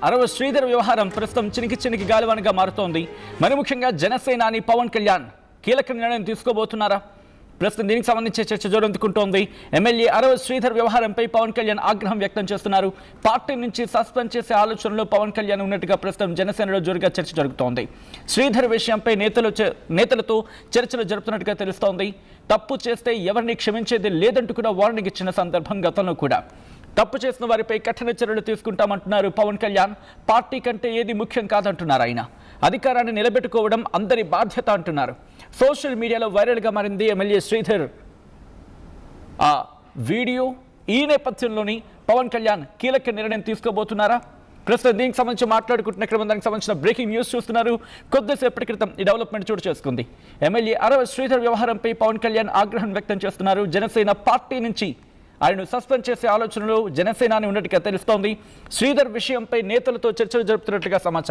అరవ శ్రీధర్ వ్యవహారం ప్రస్తుతం చినికి గాలివానగా మారుతోంది. మరి ముఖ్యంగా జనసేనాని పవన్ కళ్యాణ్ కీలక నిర్ణయం తీసుకోబోతున్నారా? ప్రస్తుతం దీనికి సంబంధించి చర్చ జోరందుకుంటోంది. ఎమ్మెల్యే అరవ శ్రీధర్ వ్యవహారంపై పవన్ కళ్యాణ్ ఆగ్రహం వ్యక్తం చేస్తున్నారు. పార్టీ నుంచి సస్పెండ్ చేసే ఆలోచనలో పవన్ కళ్యాణ్ ఉన్నట్టుగా ప్రస్తుతం జనసేనలో జోరుగా చర్చ జరుగుతోంది. శ్రీధర్ విషయంపై నేతలతో చర్చలు జరుపుతున్నట్టుగా తెలుస్తోంది. తప్పు చేస్తే ఎవరిని క్షమించేది లేదంటూ కూడా వార్నింగ్ ఇచ్చిన సందర్భం గతంలో కూడా. తప్పు చేసిన వారిపై కఠిన చర్యలు తీసుకుంటామంటున్నారు పవన్ కళ్యాణ్. పార్టీ కంటే ఏది ముఖ్యం కాదంటున్నారు ఆయన. అధికారాన్ని నిలబెట్టుకోవడం అందరి బాధ్యత అంటున్నారు. సోషల్ మీడియాలో వైరల్గా మారింది ఎమ్మెల్యే శ్రీధర్ ఆ వీడియో. ఈ నేపథ్యంలోని పవన్ కళ్యాణ్ కీలక నిర్ణయం తీసుకోబోతున్నారా? ప్రస్తుతం దీనికి సంబంధించి మాట్లాడుకుంటున్న క్రమం దానికి సంబంధించిన బ్రేకింగ్ న్యూస్ చూస్తున్నారు. కొద్దిసేపటి క్రితం ఈ డెవలప్మెంట్ చోటు చేసుకుంది. ఎమ్మెల్యే అరవ శ్రీధర్ వ్యవహారంపై పవన్ కళ్యాణ్ ఆగ్రహం వ్యక్తం చేస్తున్నారు. జనసేన పార్టీ నుంచి ఆయనను సస్పెండ్ చేసే ఆలోచనలో జనసేనాని ఉన్నట్టుగా తెలుస్తోంది. శ్రీధర్ విషయంపై నేతలతో చర్చలు జరుపుతున్నట్లుగా సమాచారం.